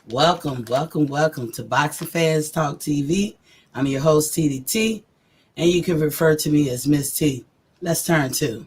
Welcome to Boxing Fans Talk TV. I'm your host, TDT, and you can refer to me as Miss T. Let's turn to.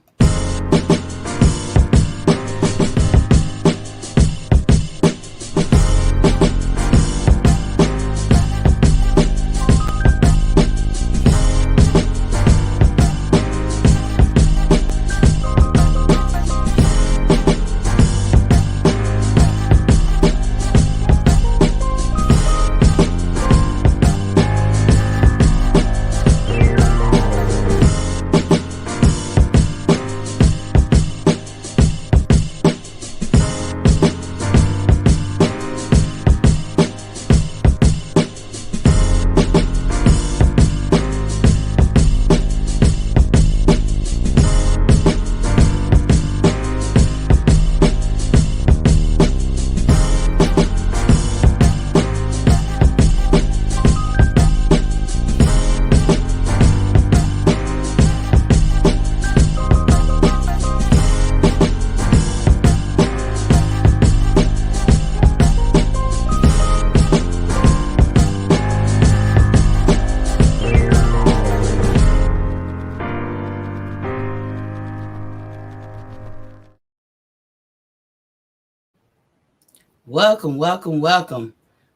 Welcome.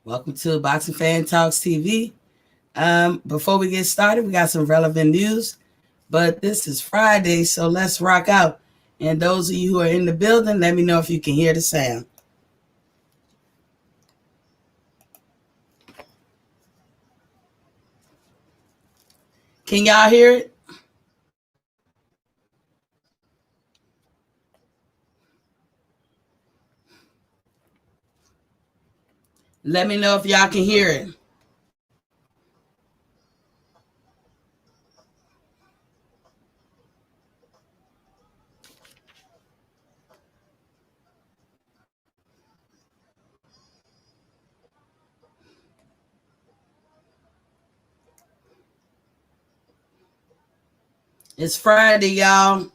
Welcome to Boxing Fan Talks TV. Before we get started, we got some relevant news, but this is Friday, so let's rock out. And those of you who are in the building, let me know if you can hear the sound. Can y'all hear it? Let me know if y'all can hear it. It's Friday, y'all.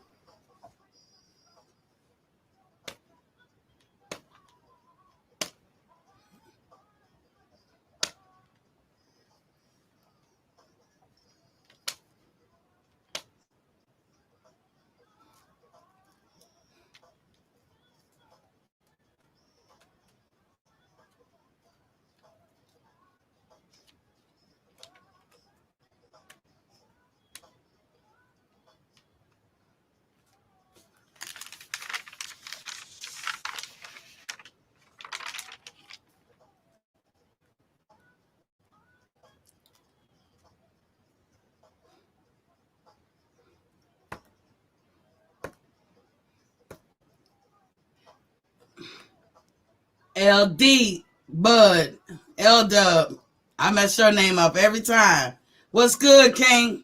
LD, Bud, L Dub. I mess your name up every time. What's good, King?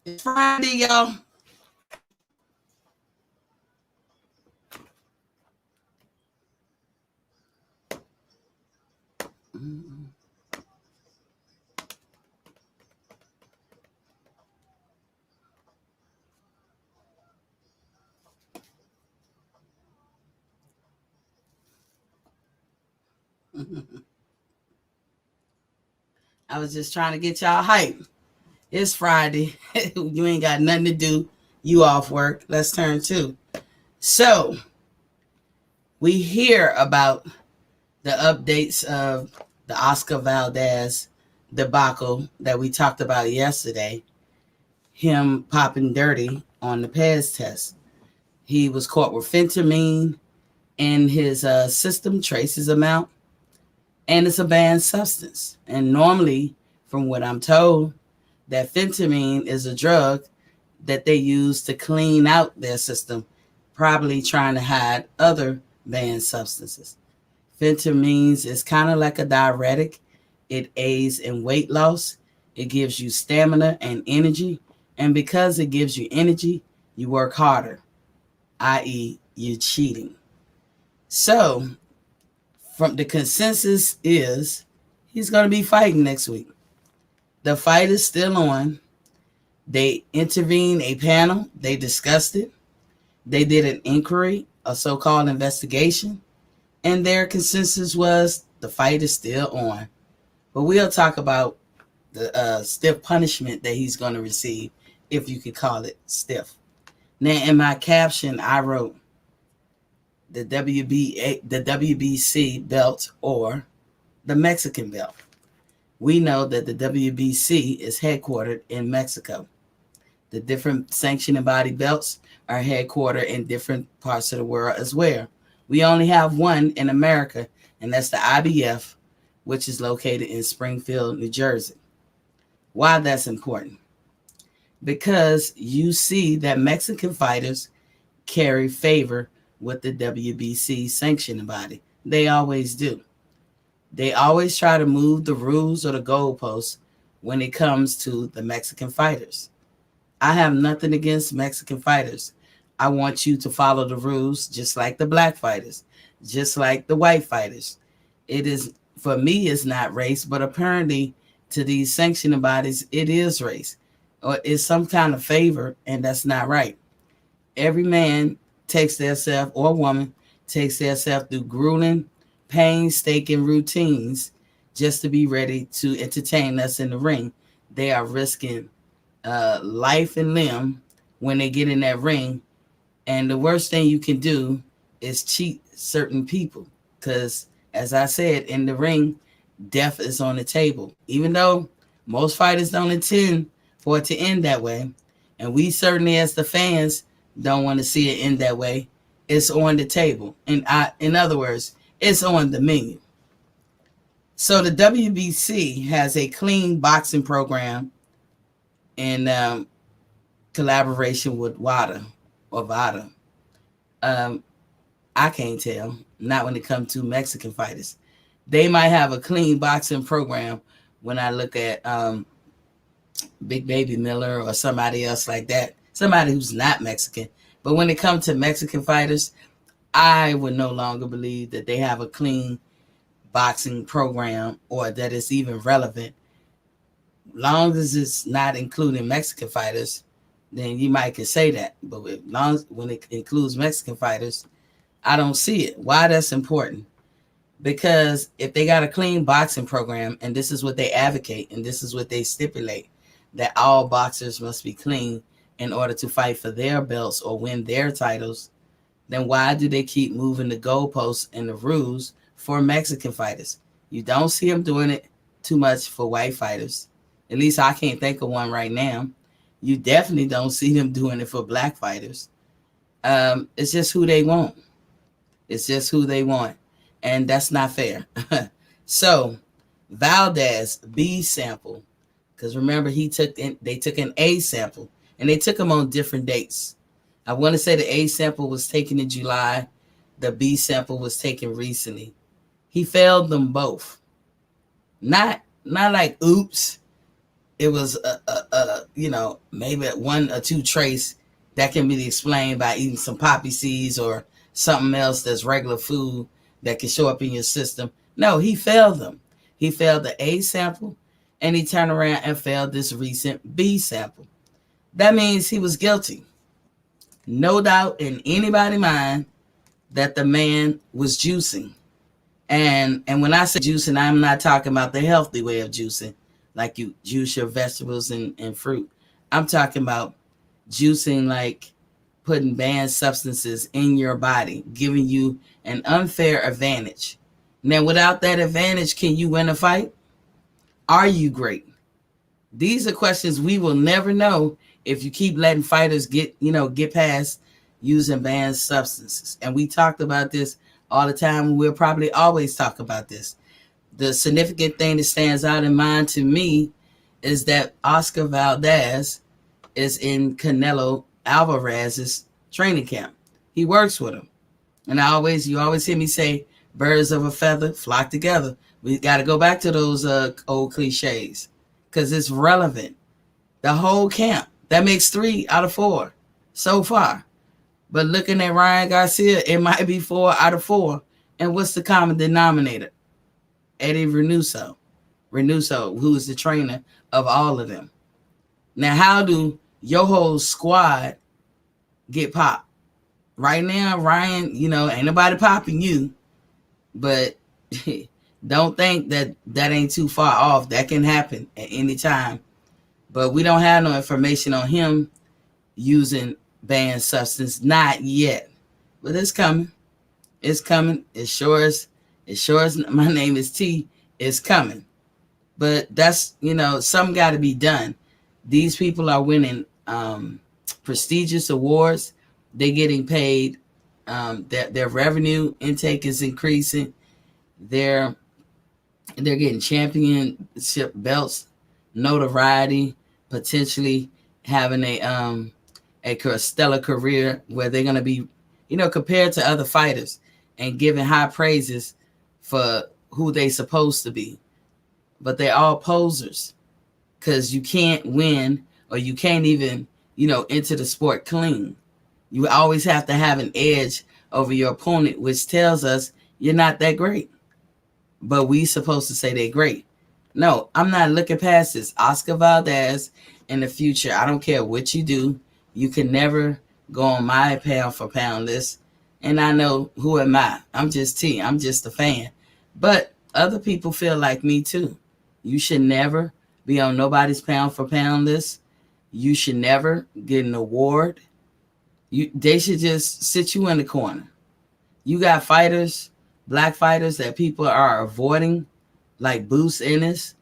It's Friday, y'all. I was just trying to get y'all hype. It's Friday. You ain't got nothing to do. You off work. Let's turn to. So, we hear about the updates of the Oscar Valdez debacle that we talked about yesterday. Him popping dirty on the PEZ test. He was caught with fentanyl in his system, traces amount, and it's a banned substance. And normally, from what I'm told, that fentanyl is a drug that they use to clean out their system, probably trying to hide other banned substances. Phentermines is kind of like a diuretic. It aids in weight loss. It gives you stamina and energy. And because it gives you energy, you work harder, i.e., you're cheating. So, from the consensus is he's going to be fighting next week. The fight is still on. They intervened a panel. They discussed it. They did an inquiry, a so-called investigation, and their consensus was the fight is still on. But we'll talk about the stiff punishment that he's going to receive, if you could call it stiff. Now, in my caption, I wrote the WBC belt or the Mexican belt. We know that the WBC is headquartered in Mexico. The different sanctioning body belts are headquartered in different parts of the world as well. We only have one in America, and that's the IBF, which is located in Springfield, New Jersey. Why that's important? Because you see that Mexican fighters carry favor with the WBC sanctioning body. They always do. They always try to move the rules or the goalposts when it comes to the Mexican fighters. I have nothing against Mexican fighters. I want you to follow the rules just like the black fighters, just like the white fighters. It is, for me, it's not race, but apparently to these sanctioning bodies, it is race. Or it's some kind of favor, and that's not right. Every man takes themselves, or woman takes themselves through grueling, painstaking routines just to be ready to entertain us in the ring. They are risking life and limb when they get in that ring. And the worst thing you can do is cheat certain people. Because, as I said, in the ring, death is on the table. Even though most fighters don't intend for it to end that way, and we certainly as the fans don't want to see it end that way, it's on the table. And in other words, it's on the menu. So the WBC has a clean boxing program in collaboration with WADA or VADA. I can't tell, not when it comes to Mexican fighters. They might have a clean boxing program when I look at Big Baby Miller or somebody else like that, somebody who's not Mexican. But when it comes to Mexican fighters, I would no longer believe that they have a clean boxing program or that it's even relevant. Long as it's not including Mexican fighters, then you might can say that. But when it includes Mexican fighters, I don't see it. Why that's important? Because if they got a clean boxing program, and this is what they advocate, and this is what they stipulate, that all boxers must be clean in order to fight for their belts or win their titles, then why do they keep moving the goalposts and the rules for Mexican fighters? You don't see them doing it too much for white fighters. At least I can't think of one right now. You definitely don't see them doing it for black fighters. It's just who they want. It's just who they want. And that's not fair. So Valdez B sample, because remember they took an A sample, and they took them on different dates. I want to say the A sample was taken in July. The B sample was taken recently. He failed them both. Not like oops. It was maybe one or two trace that can be explained by eating some poppy seeds or something else that's regular food that can show up in your system. No, he failed them. He failed the A sample, and he turned around and failed this recent B sample. That means he was guilty. No doubt in anybody's mind that the man was juicing. And when I say juicing, I'm not talking about the healthy way of juicing, like you juice your vegetables and fruit. I'm talking about juicing like putting banned substances in your body, giving you an unfair advantage. Now, without that advantage, can you win a fight? Are you great? These are questions we will never know if you keep letting fighters get past using banned substances. And we talked about this all the time. We'll probably always talk about this. The significant thing that stands out in mind to me is that Oscar Valdez is in Canelo Alvarez's training camp. He works with him. And you always hear me say, Birds of a feather flock together. We got to go back to those old cliches because it's relevant. The whole camp. That makes 3 out of 4 so far. But looking at Ryan Garcia, it might be 4 out of 4. And what's the common denominator? Eddie Reynoso, who is the trainer of all of them. Now, how do your whole squad get popped? Right now, Ryan, ain't nobody popping you. But don't think that ain't too far off. That can happen at any time. But we don't have no information on him using banned substance. Not yet. But it's coming. It's coming. It sure is my name is T. It's coming. But that's, something got to be done. These people are winning prestigious awards. They're getting paid. Their revenue intake is increasing. They're getting championship belts, notoriety, potentially having a stellar career where they're going to be, compared to other fighters and given high praises for who they supposed to be. But they're all posers because you can't win or you can't even, enter the sport clean. You always have to have an edge over your opponent, which tells us you're not that great. But we supposed to say they're great. No, I'm not looking past this. Oscar Valdez in the future, I don't care what you do. You can never go on my pound for pound list. And I know, who am I? I'm just T. I'm just a fan. But other people feel like me too. You should never be on nobody's pound for pound list. You should never get an award. They should just sit you in the corner. You got fighters, black fighters that people are avoiding, like Boots Ennis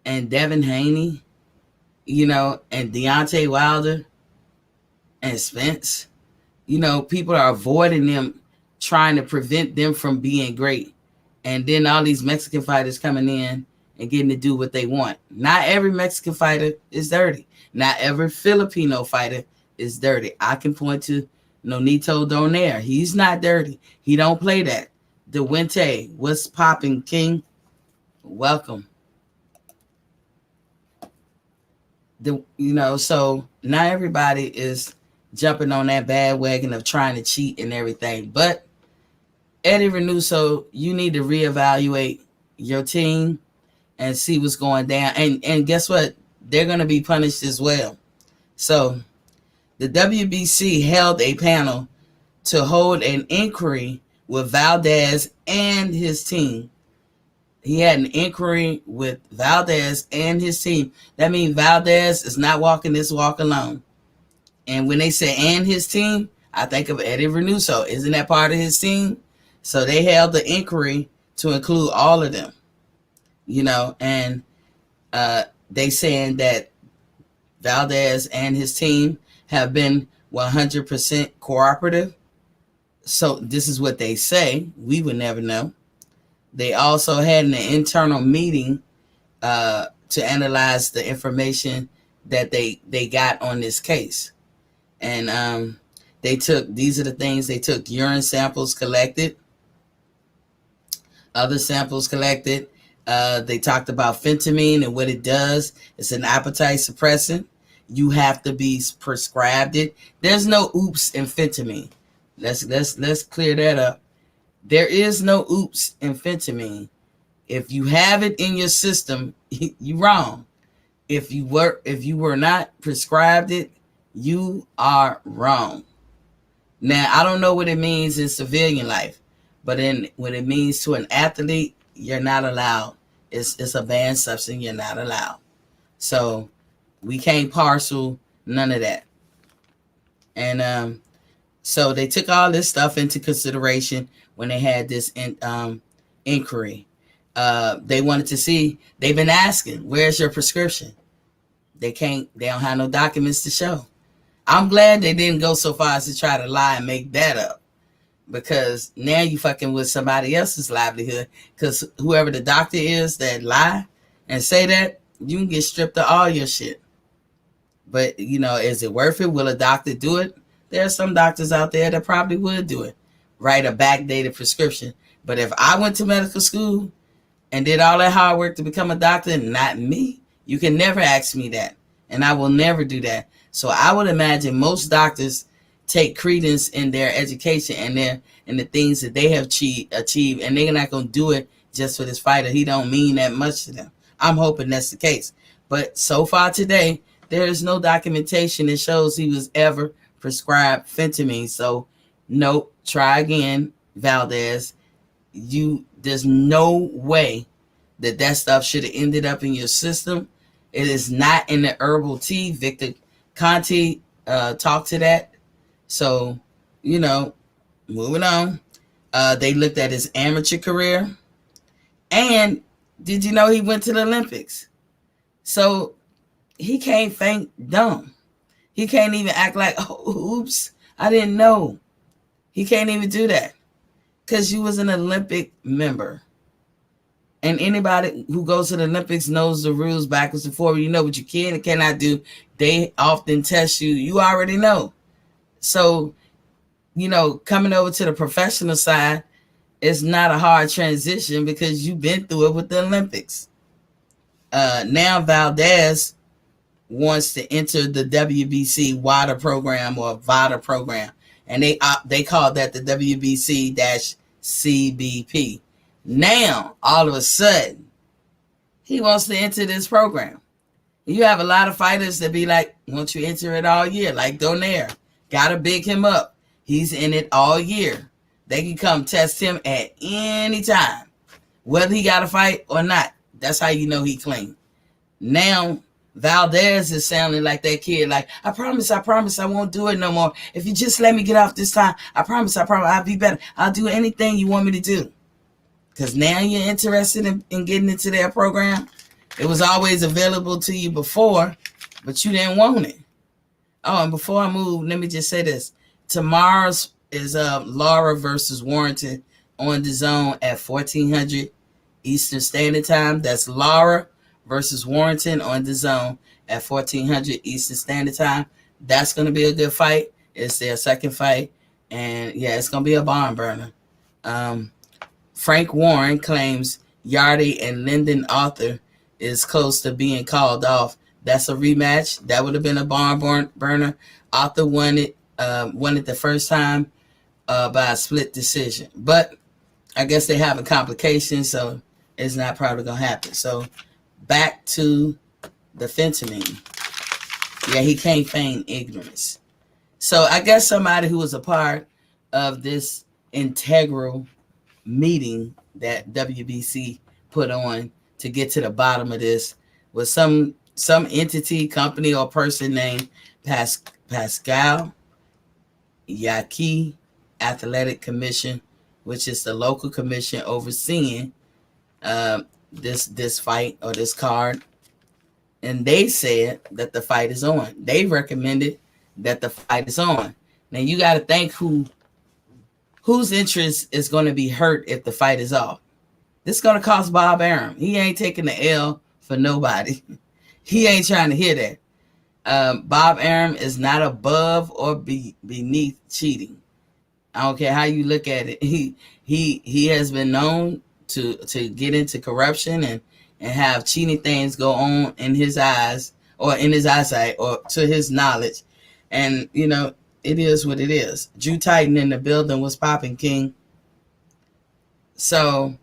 and Devin Haney, and Deontay Wilder and Spence. People are avoiding them, trying to prevent them from being great. And then all these Mexican fighters coming in and getting to do what they want. Not every Mexican fighter is dirty. Not every Filipino fighter is dirty. I can point to Nonito Donaire. He's not dirty. He don't play that. DeWinte, what's popping, King? Welcome. So not everybody is jumping on that bandwagon of trying to cheat and everything. But Eddie Reynoso, you need to reevaluate your team and see what's going down. And guess what? They're going to be punished as well. So the WBC held a panel to hold an inquiry with Valdez and his team. He had an inquiry with Valdez and his team. That means Valdez is not walking this walk alone. And when they say and his team, I think of Eddie Reynoso. Isn't that part of his team? So they held the inquiry to include all of them. And they saying that Valdez and his team have been 100% cooperative. So this is what they say. We would never know. They also had an internal meeting to analyze the information that they got on this case. And these are the things they took: urine samples collected, other samples collected. They talked about phentermine and what it does. It's an appetite suppressant. You have to be prescribed it. There's no oops in phentermine. Let's clear that up. There is no oops in phentermine. If you have it in your system, you're wrong. If you were not prescribed it, you are wrong. Now, I don't know what it means in civilian life, but when it means to an athlete, you're not allowed. It's a banned substance. You're not allowed. So we can't parcel none of that. And so they took all this stuff into consideration when they had this inquiry. They wanted to see. They've been asking, "Where's your prescription?" They don't have no documents to show. I'm glad they didn't go so far as to try to lie and make that up, because now you fucking with somebody else's livelihood. Because whoever the doctor is that lie and say that, you can get stripped of all your shit. But, is it worth it? Will a doctor do it? There are some doctors out there that probably would do it. Write a backdated prescription. But if I went to medical school and did all that hard work to become a doctor, not me, you can never ask me that. And I will never do that. So I would imagine most doctors take credence in their education and the things that they have achieved, and they're not going to do it just for this fighter. He don't mean that much to them. I'm hoping that's the case. But so far today, there is no documentation that shows he was ever prescribed fentanyl. So nope, try again, Valdez. There's no way that stuff should have ended up in your system. It is not in the herbal tea. Victor Conti talked to that. So, moving on. They looked at his amateur career. And did you know he went to the Olympics? So he can't faint dumb. He can't even act like, oh, oops, I didn't know. He can't even do that because you was an Olympic member. And anybody who goes to the Olympics knows the rules backwards and forward. You know what you can and cannot do. They often test you. You already know. So, coming over to the professional side is not a hard transition because you've been through it with the Olympics. Now Valdez wants to enter the WBC WADA program or VADA program. And they call that the WBC-CBP. Now, all of a sudden, he wants to enter this program. You have a lot of fighters that be like, won't you enter it all year? Like Donaire. Got to big him up. He's in it all year. They can come test him at any time, whether he got to fight or not. That's how you know he clean. Now, Valdez is sounding like that kid, like, I promise I won't do it no more. If you just let me get off this time, I promise I'll be better. I'll do anything you want me to do. Because now you're interested in getting into their program. It was always available to you before, but you didn't want it. Oh, and before I move, let me just say this. Tomorrow's is Laura versus Warrington on the zone at 1400 Eastern Standard Time. That's Laura versus Warrington on the zone at 1400 Eastern Standard Time. That's going to be a good fight. It's their second fight. And, yeah, it's going to be a barn burner. Frank Warren claims Yardy and Lyndon Arthur is close to being called off. That's a rematch. That would have been a barn burner. Arthur won it the first time by a split decision. But I guess they're having complications, so it's not probably going to happen. So back to the fentanyl. Yeah, he can't feign ignorance. So I guess somebody who was a part of this integral meeting that WBC put on to get to the bottom of this was some entity, company, or person named Pascal Yaqui Athletic Commission, which is the local commission overseeing this fight or this card. And they said that the fight is on. They recommended that the fight is on. Now you got to think whose interest is going to be hurt if the fight is off. This is going to cost Bob Arum. He ain't taking the L for nobody. He ain't trying to hear that. Bob Arum is not above or beneath cheating. I don't care how you look at it. He has been known to get into corruption and have cheating things go on in his eyes or in his eyesight or to his knowledge. And, it is what it is. Drew Titan in the building was popping, King. So,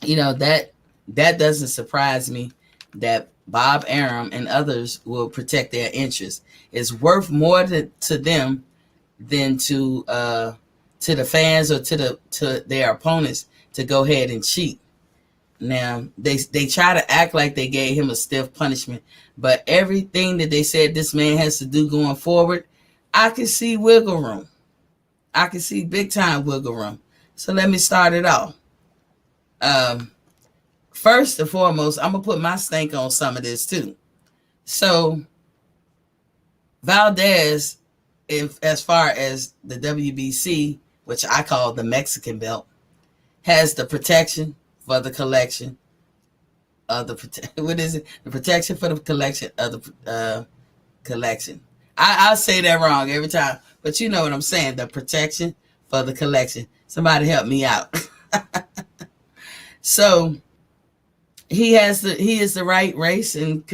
that doesn't surprise me that Bob Arum and others will protect their interests. It's worth more to them than to the fans or to their opponents to go ahead and cheat. Now, they try to act like they gave him a stiff punishment, but everything that they said this man has to do going forward, I can see wiggle room. I can see big time wiggle room. So let me start it off. First and foremost, I'm going to put my stink on some of this too. So Valdez, as far as the WBC, which I call the Mexican belt, has the protection for the collection of the protection for the collection of the collection. I'll say that wrong every time, but you know what I'm saying. The protection for the collection. Somebody help me out. So he is the right race and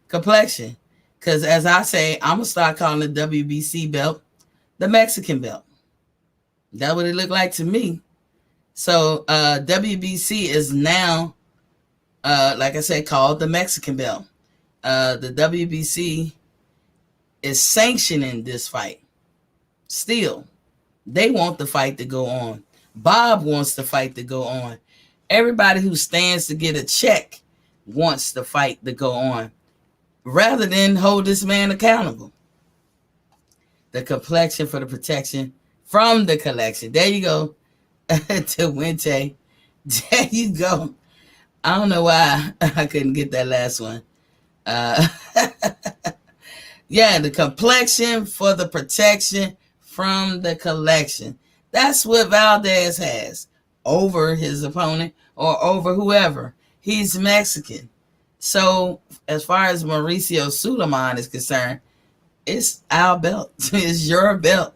complexion. Because as I say, I'm gonna start calling the WBC belt the Mexican belt. That's what it looked like to me. So WBC is now, like I said, called the Mexican belt. The WBC is sanctioning this fight. Still, they want the fight to go on. Bob wants the fight to go on. Everybody who stands to get a check wants the fight to go on, rather than hold this man accountable. The complexion for the protection from the collection. There you go. To Wente. There you go. I don't know why I couldn't get that last one. Yeah, the complexion for the protection from the collection. That's what Valdez has over his opponent or over whoever. He's Mexican. So as far as Mauricio Suleiman is concerned, it's our belt. It's your belt.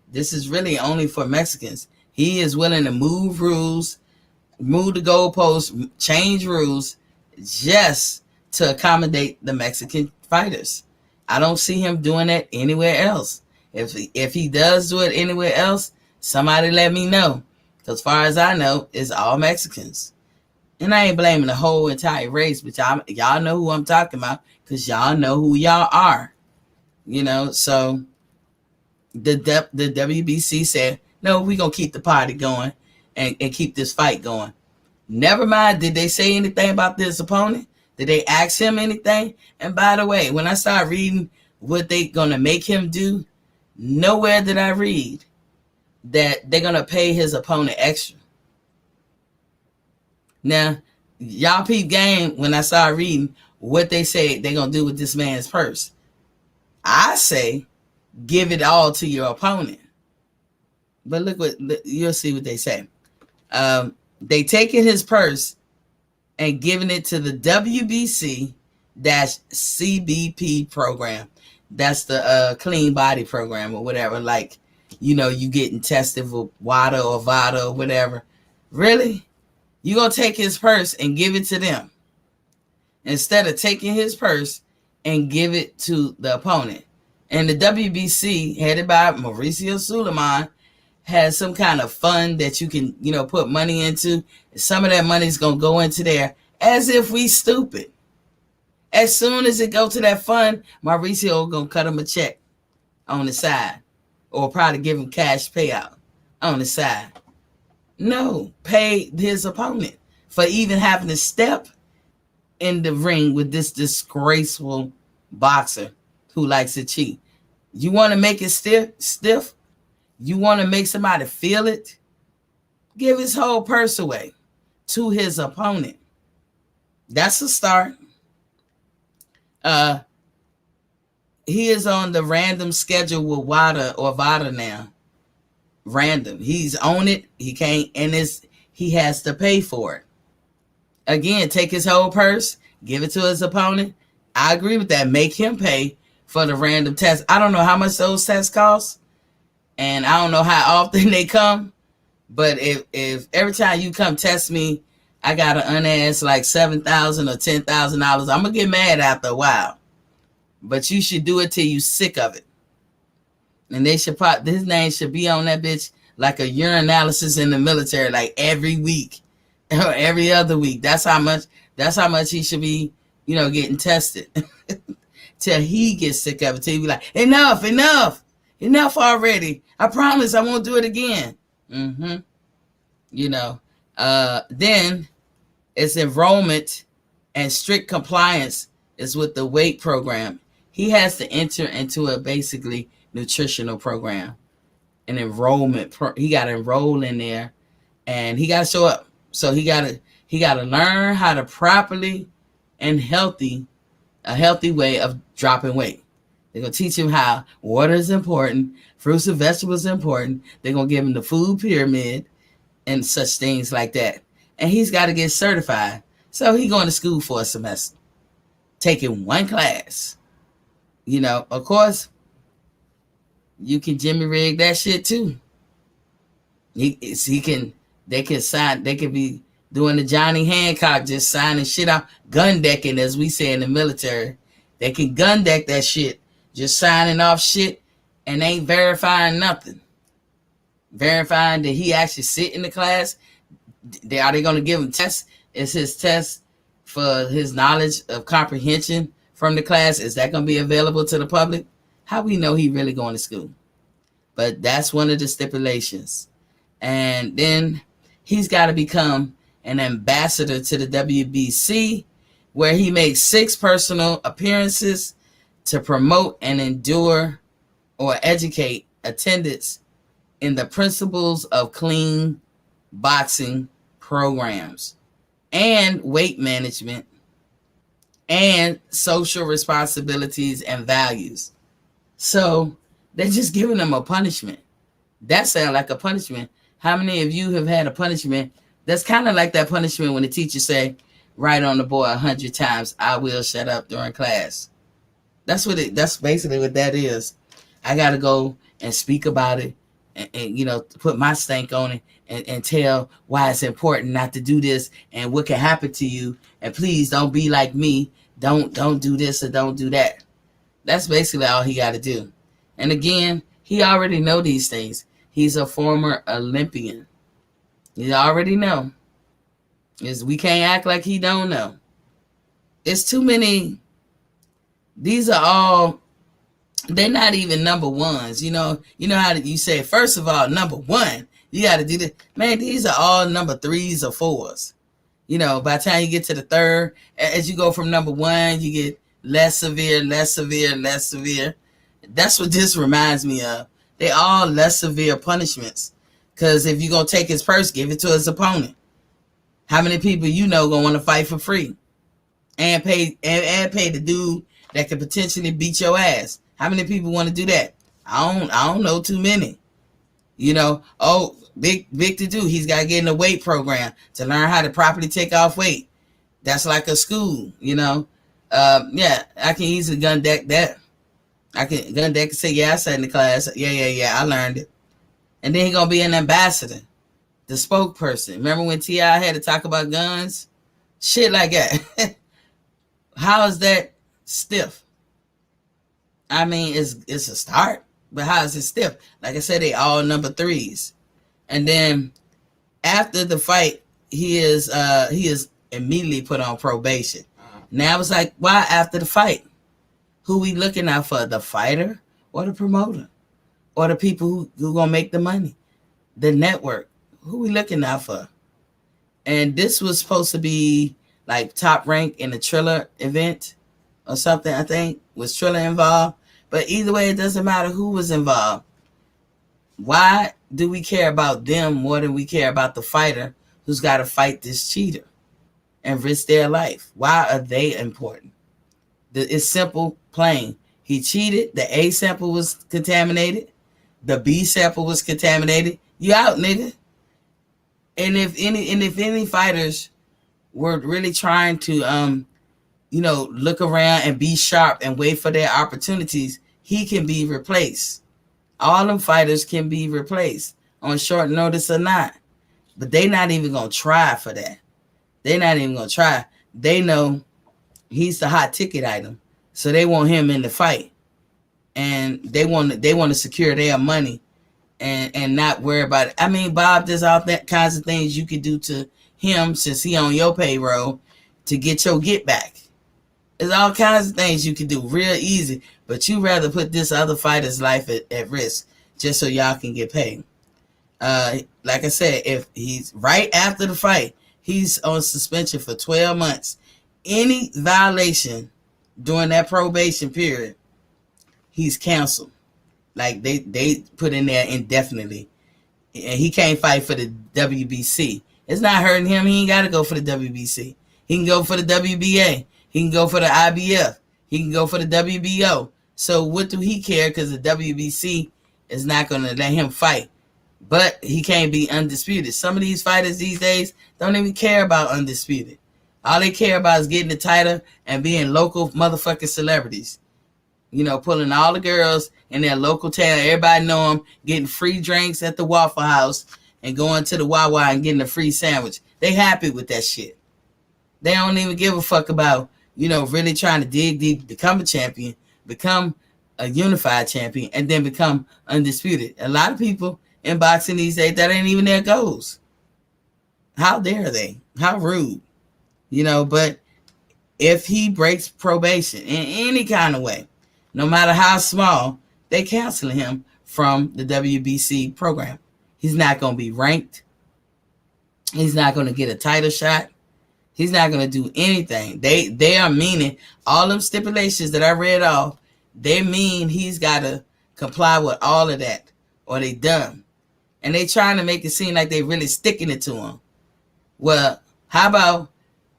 This is really only for Mexicans. He is willing to move rules, move the goalposts, change rules just to accommodate the Mexican fighters. I don't see him doing that anywhere else. If he does do it anywhere else, somebody let me know. Because as far as I know, it's all Mexicans. And I ain't blaming the whole entire race, but y'all know who I'm talking about because y'all know who y'all are. So the WBC said, no, we're going to keep the party going and keep this fight going. Never mind, did they say anything about this opponent? Did they ask him anything? And by the way, when I started reading what they going to make him do, nowhere did I read that they're going to pay his opponent extra. Now, y'all peep game when I started reading what they say they're going to do with this man's purse. I say, give it all to your opponent. But you'll see what they say. They taking his purse and giving it to the WBC-CBP program. That's the clean body program or whatever. Like, you getting tested for WADA or VADA or whatever. Really? You going to take his purse and give it to them instead of taking his purse and give it to the opponent. And the WBC, headed by Mauricio Suleiman, has some kind of fund that you can, put money into. Some of that money is going to go into there as if we stupid. As soon as it go to that fund, Mauricio going to cut him a check on the side or probably give him cash payout on the side. No, pay his opponent for even having to step in the ring with this disgraceful boxer who likes to cheat. You want to make it stiff? You want to make somebody feel it? Give his whole purse away to his opponent. That's a start. He is on the random schedule with WADA or VADA now. Random. He's on it. He can't, and he has to pay for it. Again, take his whole purse, give it to his opponent. I agree with that. Make him pay for the random test. I don't know how much those tests cost, and I don't know how often they come. But if every time you come test me, I got to unask like $7,000 or $10,000, I'm gonna get mad after a while. But you should do it till you sick of it. And they should his name should be on that bitch like a urinalysis in the military, like every week or every other week. That's how much he should be, getting tested till he gets sick of it. Till he be like, enough already. I promise I won't do it again. Then it's enrollment and strict compliance is with the weight program. He has to enter into a basically nutritional program, an enrollment. He got to enroll in there, and he got to show up. So he got to learn how to properly and a healthy way of dropping weight. They're gonna teach him how water is important, fruits and vegetables are important. They're gonna give him the food pyramid and such things like that. And he's got to get certified. So he's going to school for a semester, taking one class. Of course, you can Jimmy rig that shit too. They can sign. They can be doing the Johnny Hancock, just signing shit out, gun decking, as we say in the military. They can gun deck that shit, just signing off shit, and ain't verifying nothing. Verifying that he actually sit in the class. Are they going to give him tests? Is his test for his knowledge of comprehension from the class, is that going to be available to the public? How we know he really going to school? But that's one of the stipulations. And then he's got to become an ambassador to the WBC, where he makes 6 personal appearances to promote and endure or educate attendance in the principles of clean boxing programs and weight management and social responsibilities and values. So they're just giving him a punishment. That sounds like a punishment. How many of you have had a punishment that's kind of like that punishment when the teacher say, write on the board 100 times, I will shut up during class? That's basically what that is. I got to go and speak about it and put my stank on it and tell why it's important not to do this and what can happen to you. And please don't be like me. Don't do this or don't do that. That's basically all he got to do. And again, he already know these things. He's a former Olympian. You already know. We can't act like he don't know. It's too many. These are all, they're not even number ones. You know how you say, first of all, number one, you got to do this. Man, these are all number 3s or 4s. By the time you get to the third, as you go from number 1, you get less severe, less severe, less severe. That's what this reminds me of. They all less severe punishments. Because if you're going to take his purse, give it to his opponent. How many people gonna want to fight for free and pay the dude that could potentially beat your ass? How many people want to do that? I don't know too many. Big to do. He's got to get in a weight program to learn how to properly take off weight. That's like a school, Yeah, I can easily gun deck that. I can gun deck and say, yeah, I sat in the class. Yeah, I learned it. And then he's going to be an ambassador, the spokesperson. Remember when T.I. had to talk about guns? Shit like that. How is that stiff? I mean, it's a start, but how is it stiff? Like I said, they all number 3s. And then after the fight, he is immediately put on probation. Now it's like, why after the fight? Who we looking out for? The fighter or the promoter? Or the people who gonna make the money? The network. Who we looking out for? And this was supposed to be like top rank in the Triller event or something, I think. Was Triller involved? But either way, it doesn't matter who was involved. Why do we care about them more than we care about the fighter who's got to fight this cheater and risk their life? Why are they important? It's simple, plain. He cheated. The A sample was contaminated. The B sample was contaminated. You out, nigga. And if any fighters were really trying to look around and be sharp and wait for their opportunities, he can be replaced. All them fighters can be replaced on short notice or not. But they not even going to try for that. They're not even going to try. They know he's the hot ticket item. So they want him in the fight. And they want to secure their money and not worry about it. I mean, Bob, there's all that kinds of things you could do to him since he on your payroll to get your get back. There's all kinds of things you can do real easy, but you rather put this other fighter's life at risk just so y'all can get paid. Like I said, if he's right after the fight, he's on suspension for 12 months. Any violation during that probation period, he's canceled. Like they put in there indefinitely. And he can't fight for the WBC. It's not hurting him. He ain't got to go for the WBC. He can go for the WBA. He can go for the IBF. He can go for the WBO. So what do he care? Because the WBC is not going to let him fight. But he can't be undisputed. Some of these fighters these days don't even care about undisputed. All they care about is getting the title and being local motherfucking celebrities. Pulling all the girls in their local town. Everybody know them. Getting free drinks at the Waffle House. and going to the Wawa and getting a free sandwich. They happy with that shit. They don't even give a fuck about, really trying to dig deep, become a champion, become a unified champion, and then become undisputed. A lot of people in boxing these days, that ain't even their goals. How dare they? How rude. But if he breaks probation in any kind of way, no matter how small, they cancel him from the WBC program. He's not going to be ranked. He's not going to get a title shot. He's not going to do anything. They are meaning all them stipulations that I read off. They mean he's got to comply with all of that, or they done. And they trying to make it seem like they really sticking it to him. Well, how about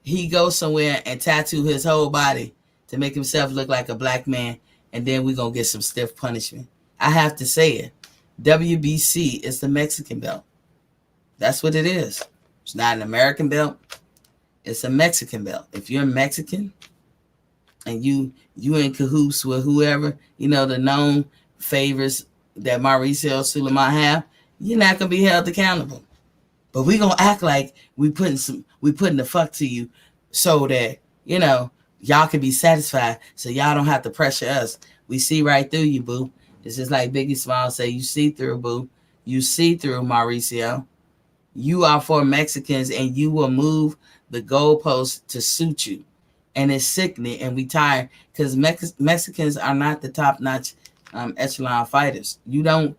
he goes somewhere and tattoo his whole body to make himself look like a black man, and then we're going to get some stiff punishment. I have to say it. WBC is the Mexican belt. That's what it is. It's not an American belt. It's a Mexican belt. If you're Mexican and you in cahoots with whoever, the known favors that Mauricio Suleiman have, you're not going to be held accountable. But we going to act like we putting the fuck to you so that, y'all can be satisfied, so y'all don't have to pressure us. We see right through you, boo. It's just like Biggie Smalls say, you see through, boo. You see through, Mauricio. You are for Mexicans, and you will move the goalposts to suit you. And it's sickening, and we tired, because Mexicans are not the top-notch echelon fighters. You don't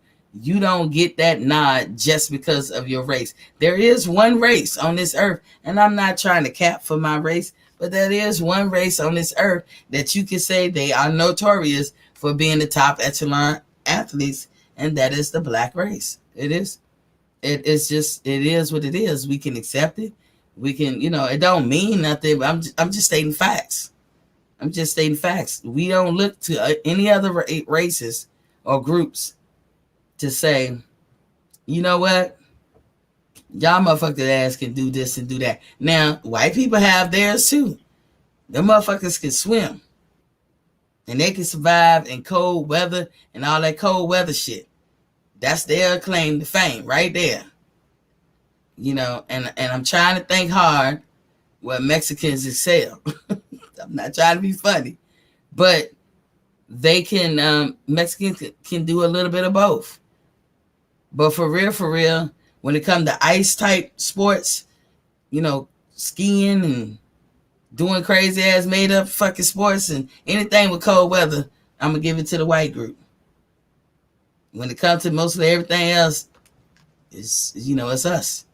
get that nod just because of your race. There is one race on this earth, and I'm not trying to cap for my race, but there is one race on this earth that you can say they are notorious for being the top echelon athletes, and that is the black race. It is. It is what it is. We can accept it. We can, it don't mean nothing. I'm just stating facts. I'm just stating facts. We don't look to any other races or groups to say, you know what? Y'all motherfuckers ass can do this and do that. Now, white people have theirs too. Them motherfuckers can swim. And they can survive in cold weather and all that cold weather shit. That's their claim to fame right there. And I'm trying to think hard what Mexicans excel. I'm not trying to be funny. But they can, Mexicans can do a little bit of both. But for real, when it comes to ice type sports, skiing and doing crazy ass made up fucking sports and anything with cold weather, I'm going to give it to the white group. When it comes to mostly everything else, it's us.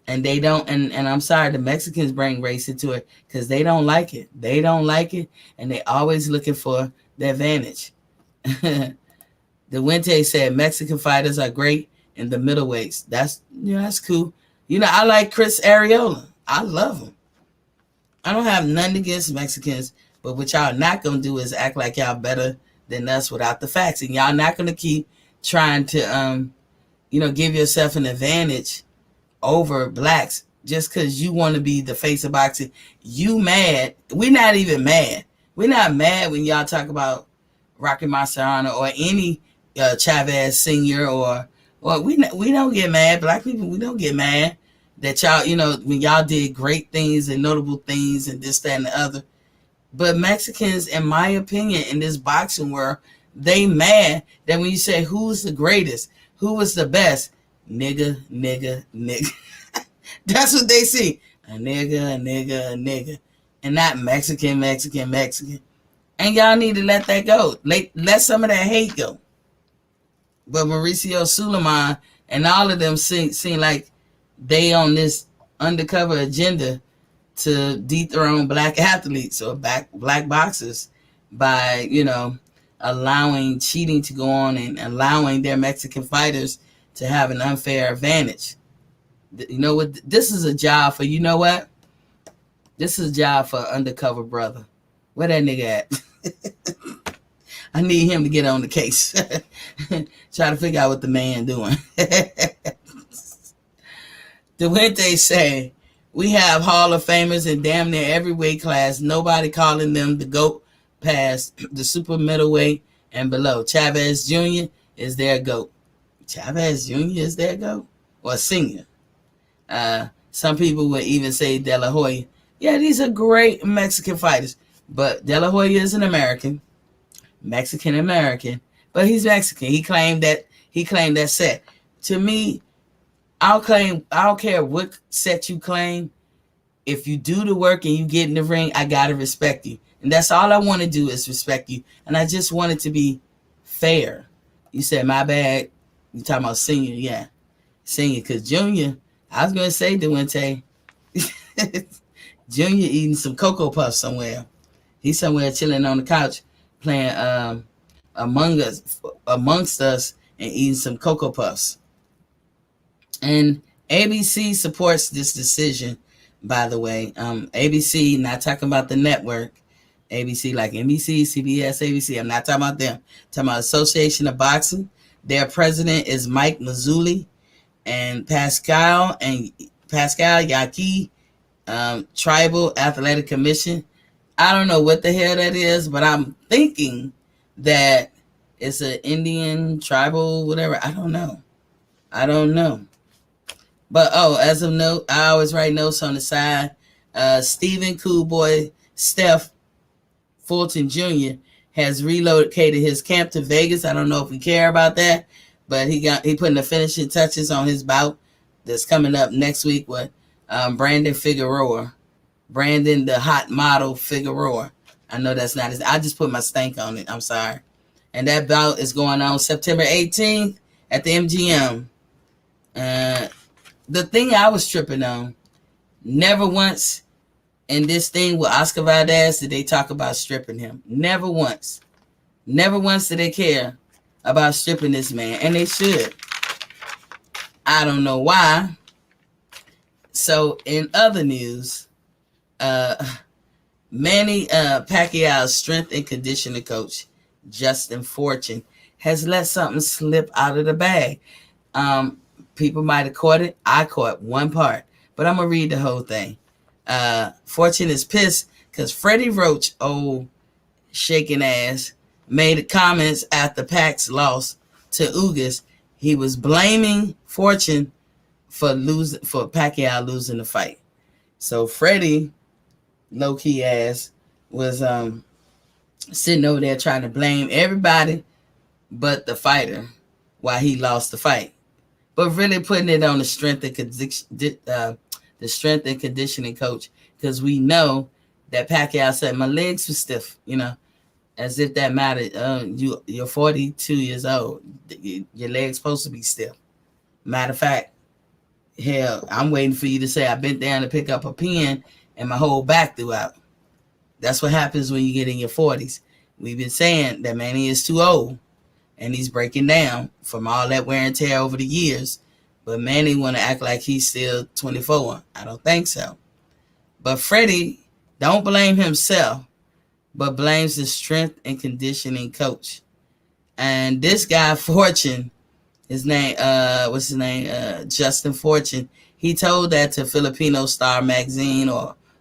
And they don't, and I'm sorry, the Mexicans bring race into it because they don't like it. They don't like it, and they always looking for the advantage. The Wente said Mexican fighters are great in the middleweights. That's cool. I like Chris Arreola. I love him. I don't have nothing against Mexicans, but what y'all not gonna do is act like y'all better than us without the facts, and y'all not gonna keep trying to give yourself an advantage over blacks just because you want to be the face of boxing. You mad? We're not even mad. We're not mad when y'all talk about Rocky Marciano or any Chavez Senior or we don't get mad. Black people, we don't get mad that y'all when y'all did great things and notable things and this, that, and the other. But Mexicans, in my opinion, in this boxing world, they mad that when you say who's the greatest, who was the best, nigga. That's what they see. A nigga. And not Mexican. And y'all need to let that go. Let some of that hate go. But Mauricio Suleiman and all of them seem like they on this undercover agenda to dethrone black athletes or black boxers by, allowing cheating to go on and allowing their Mexican fighters to have an unfair advantage. You know what? This is a job for, This is a job for an undercover brother. Where that nigga at? I need him to get on the case. Try to figure out what the man doing. DeWente say, we have Hall of Famers in damn near every weight class. Nobody calling them the GOAT past the super middleweight and below. Chavez Jr. is their GOAT. Chavez Jr. is their GOAT? or senior. Some people would even say De La Hoya. Yeah, these are great Mexican fighters. But De La Hoya is an American, Mexican American, but he's Mexican. He claimed that set. To me, I don't care what set you claim. If you do the work and you get in the ring, I gotta respect you. And that's all I want to do is respect you. And I just want it to be fair. You said my bad. You talking about senior, yeah. Senior, because junior, I was gonna say Duente. Junior eating some Cocoa Puffs somewhere. He's somewhere chilling on the couch playing amongst us and eating some Cocoa Puffs. And ABC supports this decision, by the way. ABC, not talking about the network. ABC like NBC, CBS, ABC. I'm not talking about them. I'm talking about Association of Boxing. Their president is Mike Mazzulli, and Pascal Yaqui, Tribal Athletic Commission. I don't know what the hell that is, but I'm thinking that it's an Indian tribal, whatever. I don't know. But as of note, I always write notes on the side. Stephen Cool Boy Steph Fulton Jr. has relocated his camp to Vegas. I don't know if we care about that, but he putting the finishing touches on his bout that's coming up next week with Brandon Figueroa. Brandon, the hot model Figueroa. I know that's not his. I just put my stank on it. I'm sorry. And that bout is going on September 18th at the MGM. The thing I was tripping on, never once in this thing with Oscar Valdez did they talk about stripping him. Never once. Never once did they care about stripping this man. And they should. I don't know why. So in other news, Manny Pacquiao's strength and conditioning coach, Justin Fortune, has let something slip out of the bag. People might have caught it. I caught one part, but I'm going to read the whole thing. Fortune is pissed because Freddie Roach, old shaking ass, made comments after Pac's loss to Ugas. He was blaming Fortune for Pacquiao losing the fight. So Freddie, low-key ass, was sitting over there trying to blame everybody but the fighter while he lost the fight. But really putting it on the strength and conditioning coach, because we know that Pacquiao said my legs were stiff, as if that mattered. You're 42 years old. Your legs supposed to be stiff. Matter of fact, hell, I'm waiting for you to say I bent down to pick up a pen and my whole back threw out. That's what happens when you get in your 40s. We've been saying that Manny is too old and he's breaking down from all that wear and tear over the years. But Manny want to act like he's still 24. I don't think so. But Freddie don't blame himself, but blames the strength and conditioning coach. And this guy, Fortune, his name, Justin Fortune, he told that to Filipino Star magazine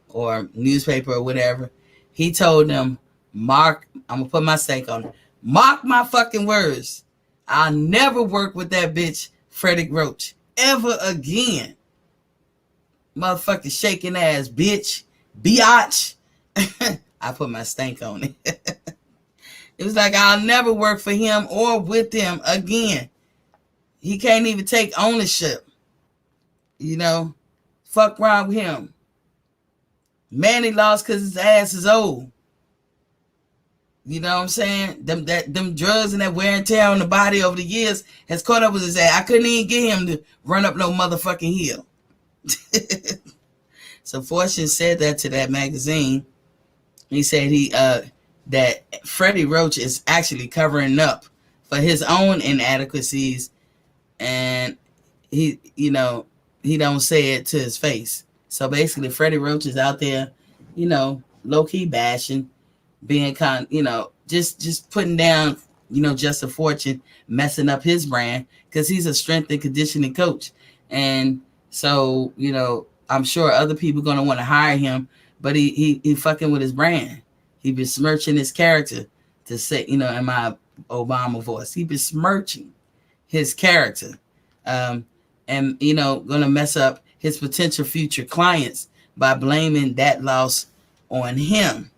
or newspaper or whatever. He told them, Mark, I'm going to put my stake on it. Mark my fucking words. I'll never work with that bitch, Freddie Roach, ever again. Motherfucking shaking ass bitch. Biatch. I put my stank on it. It was like, I'll never work for him or with him again. He can't even take ownership. Fuck wrong with him. Manny lost because his ass is old. You know what I'm saying? Them drugs and that wear and tear on the body over the years has caught up with his ass. I couldn't even get him to run up no motherfucking hill. So Fortune said that to that magazine. He said that Freddie Roach is actually covering up for his own inadequacies, and he don't say it to his face. So basically, Freddie Roach is out there, low key bashing, being just putting down, Justin Fortune, messing up his brand because he's a strength and conditioning coach, and so I'm sure other people gonna want to hire him, but he fucking with his brand. He besmirching his character, to say, in my Obama voice, he besmirching his character, and and, going to mess up his potential future clients by blaming that loss on him.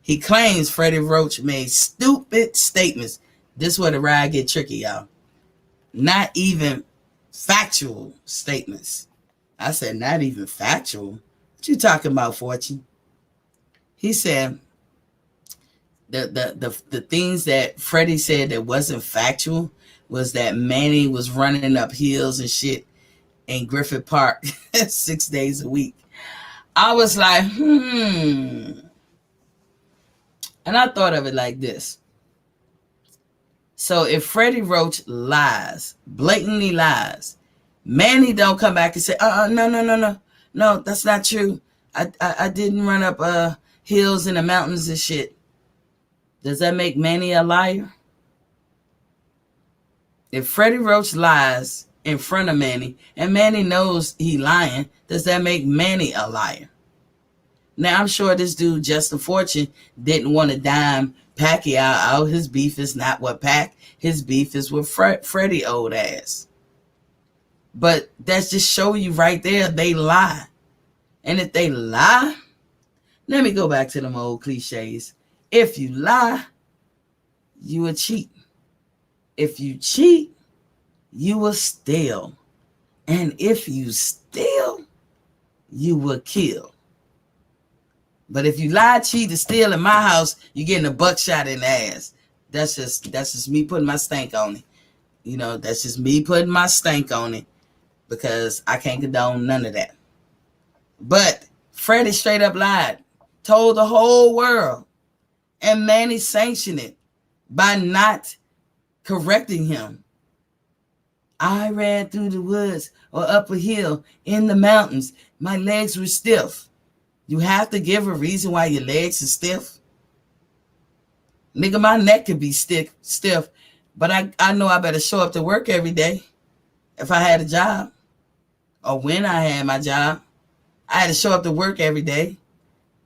He claims Freddie Roach made stupid statements. This is where the ride get tricky, y'all. Not even factual statements. I said, not even factual. What you talking about, Fortune? He said the things that Freddie said that wasn't factual was that Manny was running up hills and shit in Griffith Park 6 days a week. I was like, And I thought of it like this. So if Freddie Roach lies, blatantly lies, Manny don't come back and say, no, that's not true. I didn't run up hills in the mountains and shit. Does that make Manny a liar? If Freddie Roach lies in front of Manny and Manny knows he lying, does that make Manny a liar? Now, I'm sure this dude, Justin Fortune, didn't want to dime Pacquiao out. His beef is not with Pac. His beef is with Freddie old ass. But that's just show you right there, they lie. And if they lie, let me go back to them old cliches. If you lie, you will cheat. If you cheat, you will steal. And if you steal, you will kill. But if you lie, cheat, and steal in my house, you're getting a buckshot in the ass. That's just me putting my stank on it. That's just me putting my stank on it because I can't condone none of that. But Freddie straight up lied, told the whole world, and Manny sanctioned it by not correcting him. I ran through the woods or up a hill in the mountains. My legs were stiff. You have to give a reason why your legs are stiff. Nigga, my neck could be stiff, but I know I better show up to work every day if I had a job or when I had my job. I had to show up to work every day.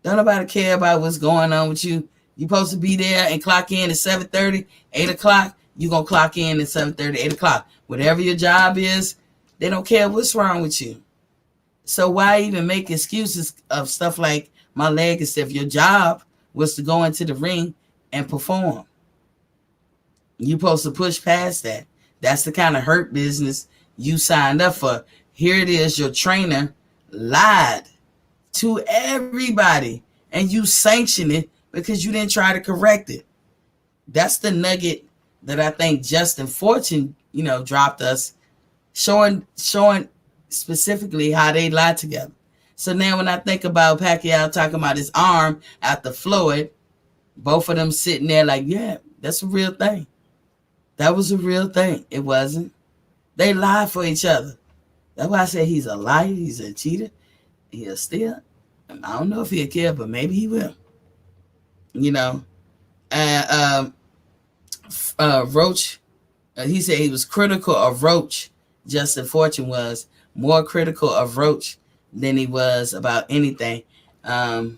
Don't nobody care about what's going on with you. You're supposed to be there and clock in at 7:30, 8 o'clock. You're going to clock in at 7:30, 8 o'clock. Whatever your job is, they don't care what's wrong with you. So why even make excuses of stuff like my leg is stiff? Your job was to go into the ring and perform. You're supposed to push past that. That's the kind of hurt business you signed up for. Here it is, your trainer lied to everybody and you sanctioned it because you didn't try to correct it. That's the nugget that I think Justin Fortune, dropped us, showing specifically how they lie together. So now when I think about Pacquiao talking about his arm after Floyd, both of them sitting there like, yeah, that's a real thing. That was a real thing. It wasn't. They lie for each other. That's why I say he's a liar. He's a cheater. He'll steal. I don't know if he'll care, but maybe he will. And Roach, he said he was critical of Roach. Justin Fortune was more critical of Roach than he was about anything. But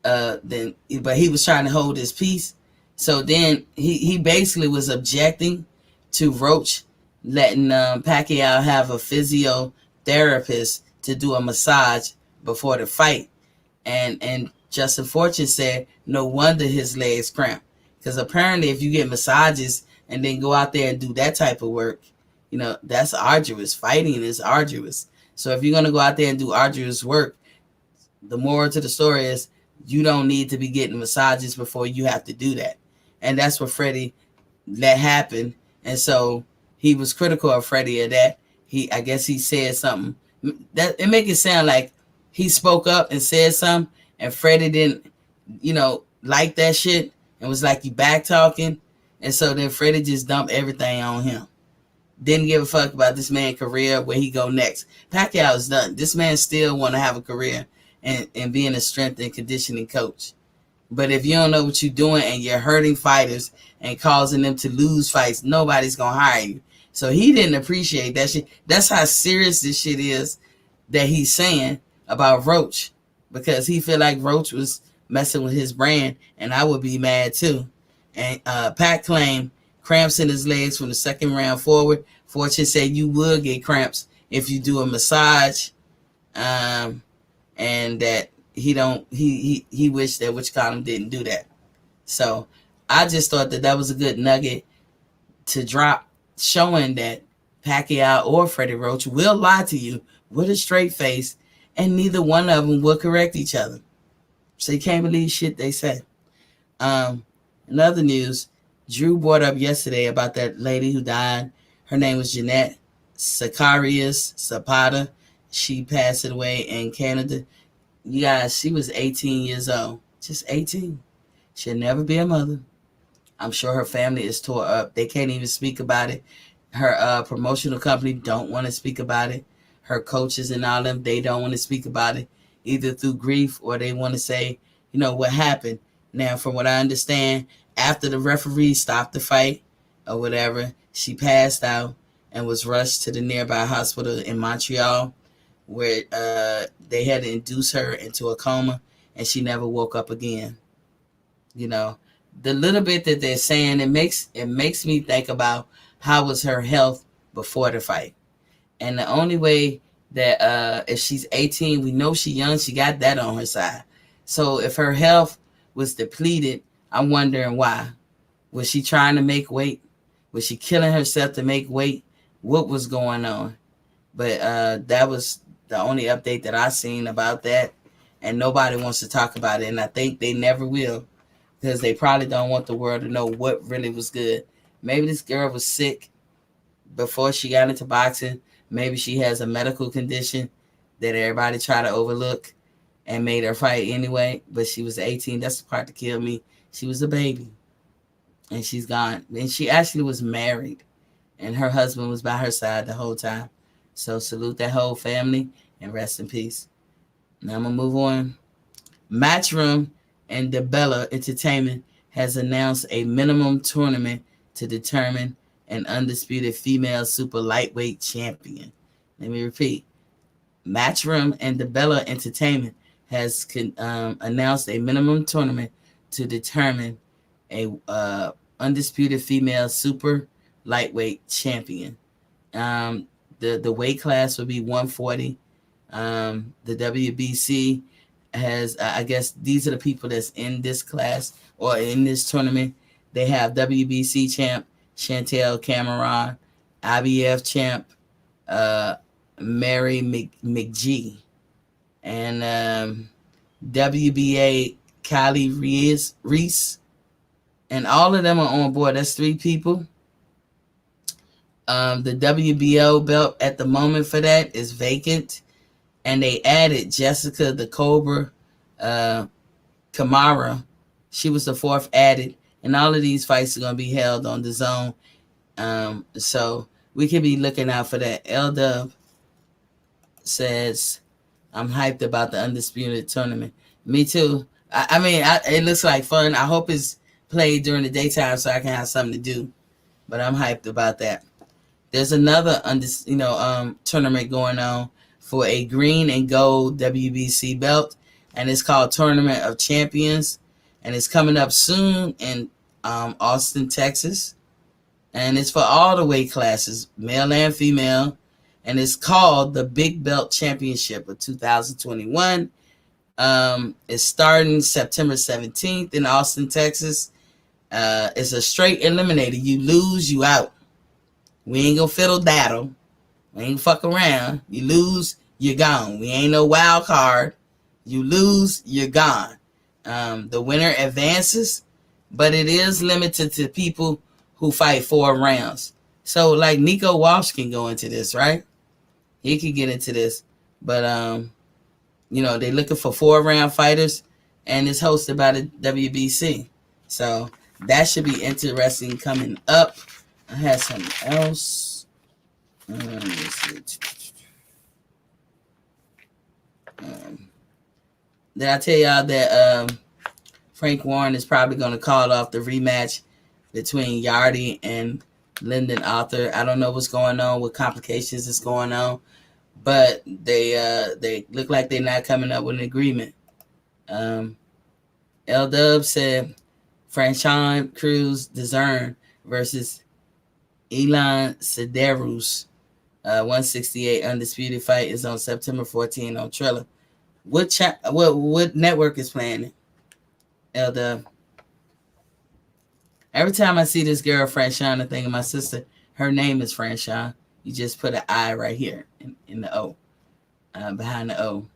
he was trying to hold his peace. So then he basically was objecting to Roach letting Pacquiao have a physiotherapist to do a massage before the fight. And Justin Fortune said no wonder his legs cramp. Because apparently if you get massages and then go out there and do that type of work, that's arduous. Fighting is arduous. So if you're going to go out there and do arduous work, the moral to the story is you don't need to be getting massages before you have to do that. And that's what Freddie let happen. And so he was critical of Freddie of that. I guess he said something that it make it sound like he spoke up and said something and Freddie didn't, like that shit and was like, you back talking. And so then Freddie just dumped everything on him. Didn't give a fuck about this man's career, where he go next. Pacquiao is done. This man still want to have a career and being a strength and conditioning coach. But if you don't know what you're doing and you're hurting fighters and causing them to lose fights, nobody's going to hire you. So he didn't appreciate that shit. That's how serious this shit is that he's saying about Roach, because he feel like Roach was messing with his brand, and I would be mad too. And Pat claimed cramps in his legs from the second round forward. Fortune said you would get cramps if you do a massage, and that he wished that Witch Condom didn't do that. So I just thought that was a good nugget to drop, showing that Pacquiao or Freddie Roach will lie to you with a straight face, and neither one of them will correct each other. So you can't believe shit they say. In other news, Drew brought up yesterday about that lady who died. Her name was Jeanette Sicarius Zapata. She passed away in Canada. You guys, she was 18 years old. Just 18. She'll never be a mother. I'm sure her family is tore up. They can't even speak about it. Her promotional company don't want to speak about it. Her coaches and all them, they don't want to speak about it, either through grief or they want to say, what happened. Now, from what I understand, after the referee stopped the fight or whatever, she passed out and was rushed to the nearby hospital in Montreal, where they had to induce her into a coma, and she never woke up again. The little bit that they're saying, it makes me think about how was her health before the fight. And the only way that if she's 18, we know she's young, she got that on her side. So if her health was depleted, I'm wondering why. Was she trying to make weight? Was she killing herself to make weight? What was going on? But that was the only update that I seen about that. And nobody wants to talk about it. And I think they never will, because they probably don't want the world to know what really was good. Maybe this girl was sick before she got into boxing. Maybe she has a medical condition that everybody tried to overlook and made her fight anyway. But she was 18. That's the part that killed me. She was a baby. And she's gone. And she actually was married. And her husband was by her side the whole time. So salute that whole family and rest in peace. Now I'm going to move on. Matchroom and DeBella Entertainment has announced a minimum tournament to determine an undisputed female super lightweight champion. Let me repeat. Matchroom and DeBella Entertainment has announced a minimum tournament to determine a undisputed female super lightweight champion. The weight class would be 140. The WBC has, I guess these are the people that's in this class or in this tournament. They have WBC champ Chantel Cameron, IBF champ Mary McGee, and WBA Kylie Reese, and all of them are on board. That's 3 people. The WBO belt at the moment for that is vacant, and they added Jessica the Cobra Kamara. She was the 4th added, and all of these fights are going to be held on the zone. So we can be looking out for that. L-Dub says, I'm hyped about the undisputed tournament. Me too. I mean, it looks like fun. I hope it's played during the daytime so I can have something to do. But I'm hyped about that. There's another tournament going on for a green and gold WBC belt, and it's called Tournament of Champions, and it's coming up soon in Austin, Texas, and it's for all the weight classes, male and female, and it's called the Big Belt Championship of 2021. It's starting September 17th in Austin, Texas. It's a straight eliminator. You lose, you out. We ain't gonna fiddle daddle. We ain't fuck around. You lose, you're gone. We ain't no wild card. You lose, you're gone. The winner advances, but it is limited to people who fight 4 rounds. So like Nico Walsh can go into this, right? He can get into this. But they're looking for 4-round fighters, and it's hosted by the WBC. So that should be interesting coming up. I had something else. Let me see. Did I tell y'all that Frank Warren is probably going to call off the rematch between Yardy and Lyndon Arthur? I don't know what's going on, what complications is going on, but they look like they're not coming up with an agreement. L-Dub said Franchon Cruz Dezern versus Elon Cederus 168 Undisputed Fight is on September 14 on Triller. What network is playing it? Elder. Every time I see this girl, Franchon, I think of my sister. Her name is Franchon. You just put an I right here in the O, behind the O.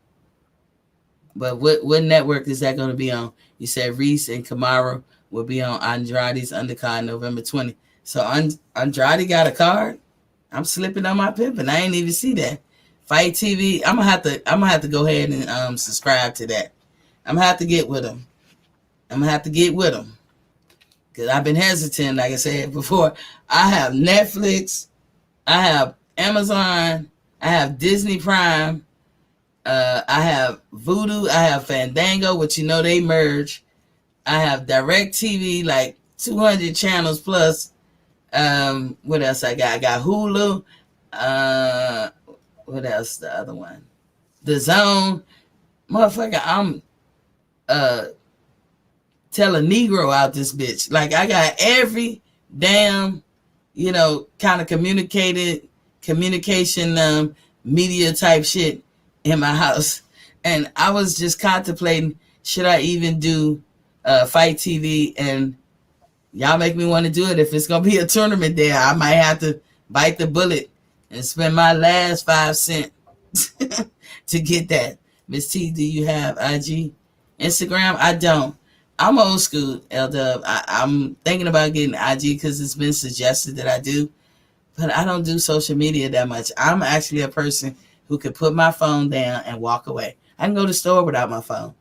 But what network is that going to be on? You said Reese and Kamaru will be on Andrade's undercard November 20. So Andrade got a card? I'm slipping on my pimping. I ain't even see that. Fight TV. I'm gonna have to go ahead and subscribe to that. I'm gonna have to get with them. Because I've been hesitant, like I said before. I have Netflix, I have Amazon, I have Disney Prime, I have Vudu, I have Fandango, which they merge. I have DirecTV, like 200 channels plus. What else I got? I got Hulu. What else? The other one, The Zone. Motherfucker, I'm tell a Negro out this bitch. Like I got every damn, kind of communication, media type shit in my house. And I was just contemplating, should I even do Fight TV? And y'all make me want to do it. If it's going to be a tournament there, I might have to bite the bullet and spend my last 5 cents to get that. Miss T, do you have IG? Instagram? I don't. I'm old school, L-Dub. I'm thinking about getting IG because it's been suggested that I do. But I don't do social media that much. I'm actually a person who could put my phone down and walk away. I can go to the store without my phone.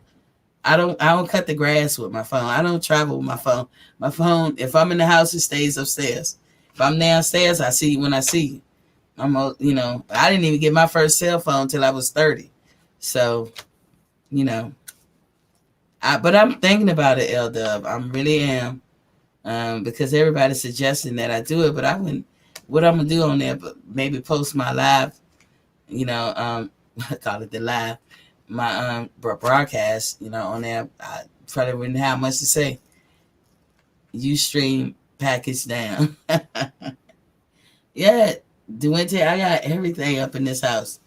I don't cut the grass with my phone. I don't travel with my phone. My phone, if I'm in the house, it stays upstairs. If I'm downstairs, I see you when I see you. I didn't even get my first cell phone till I was 30. So, but I'm thinking about it, L-Dub. I really am. Because everybody's suggesting that I do it, but I wouldn't. What I'm going to do on there, but maybe post my live, I call it the live, my broadcast, on there. I probably wouldn't have much to say. Ustream package down. Yeah, Duente, I got everything up in this house.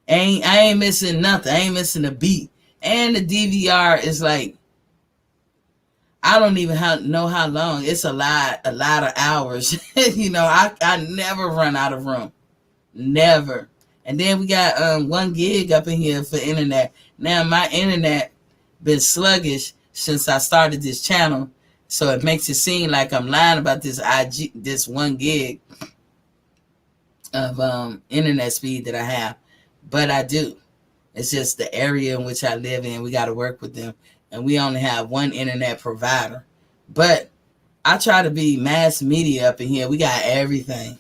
I ain't missing nothing. I ain't missing a beat. And the DVR is like, I don't even know how long. It's a lot of hours. I never run out of room. Never. And then we got 1 gig up in here for internet. Now my internet been sluggish since I started this channel. So it makes it seem like I'm lying about this 1 gig of internet speed that I have. But I do. It's just the area in which I live in. We got to work with them. And we only have one internet provider. But I try to be mass media up in here. We got everything.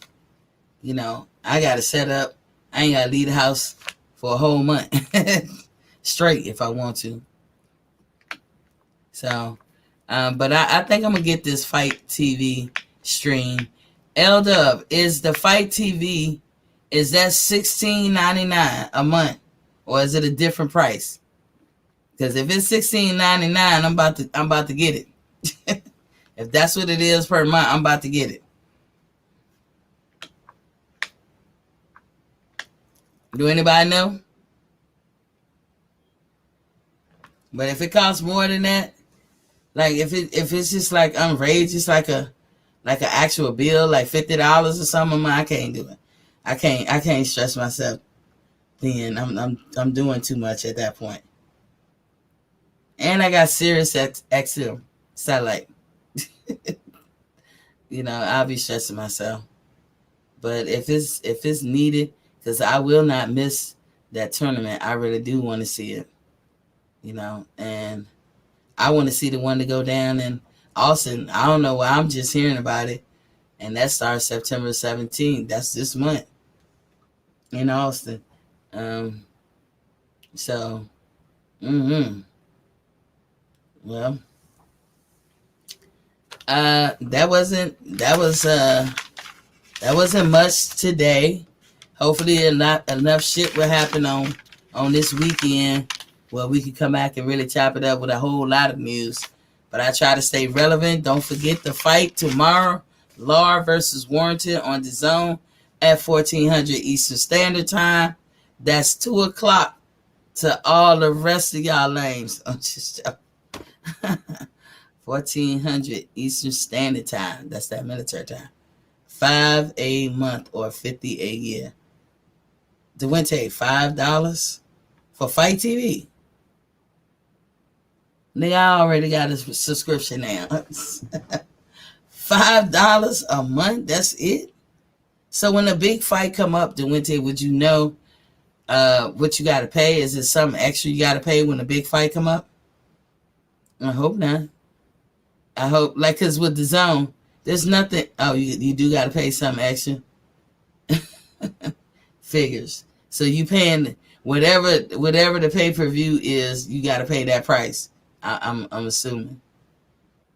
I got it set up. I ain't got to leave the house for a whole month straight if I want to. So, but I think I'm going to get this Fight TV stream. L-Dub, is the Fight TV, is that $16.99 a month? Or is it a different price? Because if it's $16.99, I'm about to get it. If that's what it is per month, I'm about to get it. Do anybody know? But if it costs more than that, like if it's just like outrageous, like an actual bill, like $50 or something, I can't do it. I can't stress myself. Then I'm doing too much at that point. And I got Sirius XM satellite. I'll be stressing myself. But if it's needed, because I will not miss that tournament. I really do want to see it. And I want to see the one to go down in Austin. I don't know why, I'm just hearing about it. And that starts September 17th. That's this month in Austin. So, well, that wasn't much today. Hopefully enough shit will happen on this weekend where we can come back and really chop it up with a whole lot of news. But I try to stay relevant. Don't forget the fight tomorrow, Lar versus Warrington on the Zone. at 1400 Eastern Standard Time. That's 2 o'clock to all the rest of y'all lames. I'm just 1400 Eastern Standard Time. That's that military time. 5 a month or 50 a year. Dewente, $5 for Fight TV. Nigga, I already got a subscription now. $5 a month, that's it? So when a big fight come up, Dewente, would you know what you got to pay? Is it something extra you got to pay when a big fight come up? I hope not. I hope, like, because with the zone, there's nothing. Oh, you do got to pay something extra. Figures. So you paying whatever the pay-per-view is, you got to pay that price. I'm assuming.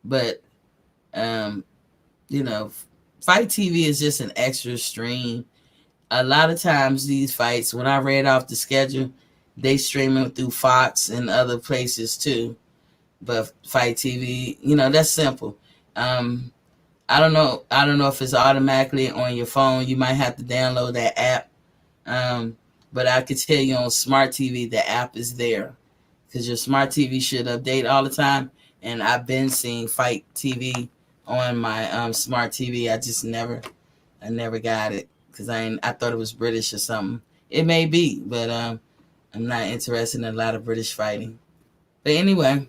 But, you know, Fight TV is just an extra stream. A lot of times these fights, when I read off the schedule, they stream them through Fox and other places too. But Fight TV, you know, that's simple. I don't know if it's automatically on your phone. You might have to download that app. But I could tell you on Smart TV, the app is there. Because your Smart TV should update all the time. And I've been seeing Fight TV on my Smart TV. I never got it. Because I thought it was British or something. It may be, but I'm not interested in a lot of British fighting. But anyway,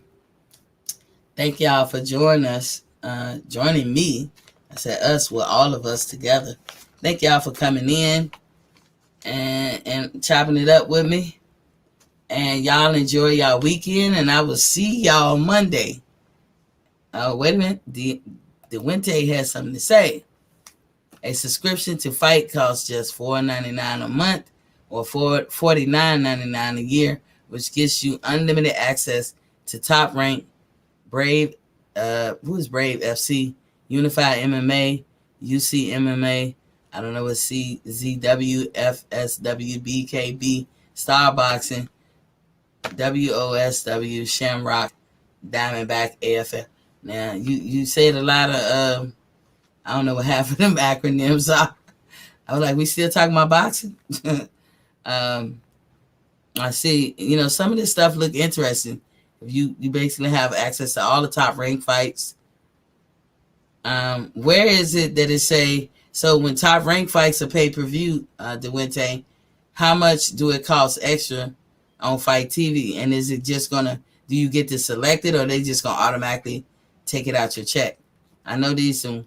thank y'all for joining me. I said us, well, all of us together. Thank y'all for coming in and chopping it up with me. And y'all enjoy y'all weekend, and I will see y'all Monday. Oh, wait a minute. Dewente has something to say. A subscription to Fight costs just $4.99 a month or $49.99 a year, which gives you unlimited access to top-ranked Brave FC, Unified MMA, UC MMA, I don't know what ZW, FSW, BKB, Star Boxing, WOSW, Shamrock, Diamondback, AFL. Now, you said a lot of, I don't know what half of them acronyms are. I was like, we still talking about boxing? I see, you know, some of this stuff look interesting. You basically have access to all the top ranked fights. Where is it that it say, so when top ranked fights are pay-per-view, Dewente, how much do it cost extra on Fight TV? And is it just gonna, do you get to select it, or they just gonna automatically take it out your check? I know these some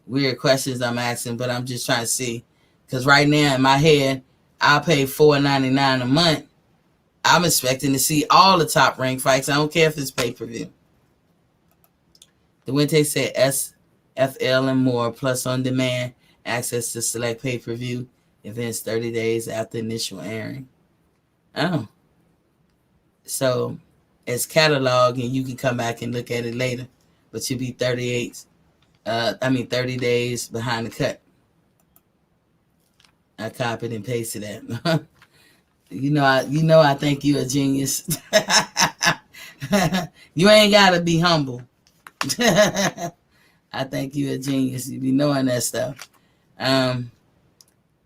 weird questions I'm asking, but I'm just trying to see. Because right now in my head, I'll pay $4.99 a month. I'm expecting to see all the top ranked fights. I don't care if it's pay-per-view. Dewente said SFL and more, plus on demand, access to select pay-per-view events 30 days after initial airing. Oh. So it's catalog and you can come back and look at it later. But you'll be 30 days behind the cut. I copied and pasted that. You know, I think you're a genius. You ain't gotta be humble. I think you're a genius. You be knowing that stuff.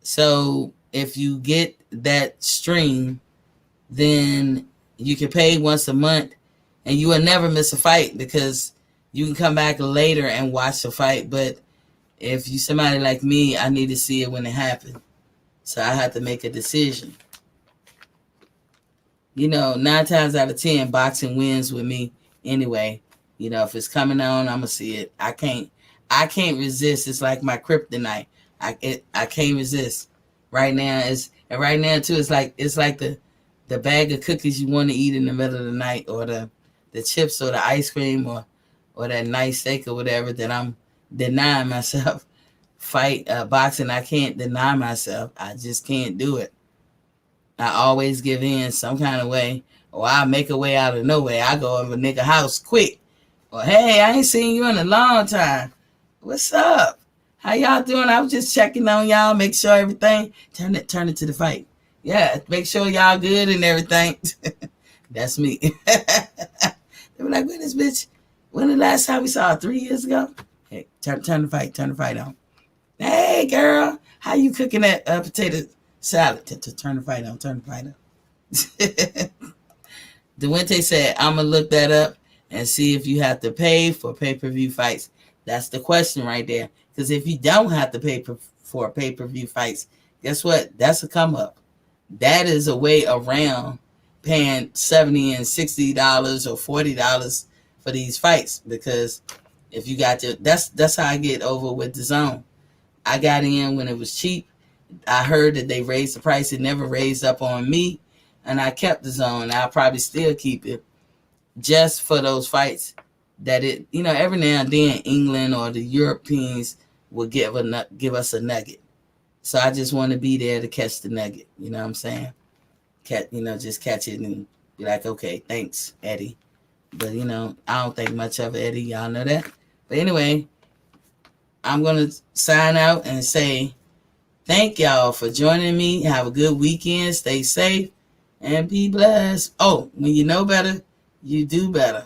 So if you get that stream, then you can pay once a month, and you will never miss a fight because you can come back later and watch the fight. But if you somebody like me, I need to see it when it happens. So I have to make a decision. You know, 9 times out of 10, boxing wins with me anyway. You know, if it's coming on, I'm gonna see it. I can't resist. It's like my kryptonite. I can't resist. Right now too. It's like the bag of cookies you want to eat in the middle of the night, or the chips or the ice cream or that nice steak or whatever that I'm denying myself. Boxing, I can't deny myself. I just can't do it. I always give in some kind of way, or I make a way out of no way. I go over a nigga house quick. Or, hey, I ain't seen you in a long time. What's up? How y'all doing? I was just checking on y'all, make sure everything. Turn it to the fight. Yeah, make sure y'all good and everything. That's me. They were like, when this bitch, when the last time we saw her? 3 years ago? Hey, turn the fight on. Hey, girl, How you cooking that potato salad? Turn the fight on. Turn the fight on. DeWinte said, I'm going to look that up and see if you have to pay for pay-per-view fights. That's the question right there. Because if you don't have to pay for pay-per-view fights, guess what? That's a come up. That is a way around paying $70 and $60 or $40 for these fights. Because if you got to, that's how I get over with the zone. I got in when it was cheap. I heard that they raised the price. It never raised up on me. And I kept the zone. I'll probably still keep it just for those fights that it, every now and then England or the Europeans will give us a nugget. So I just want to be there to catch the nugget. You know what I'm saying? Just catch it and be like, okay, thanks, Eddie. But, I don't think much of Eddie. Y'all know that. But anyway, I'm going to sign out and say thank y'all for joining me. Have a good weekend. Stay safe and be blessed. Oh, when you know better, you do better.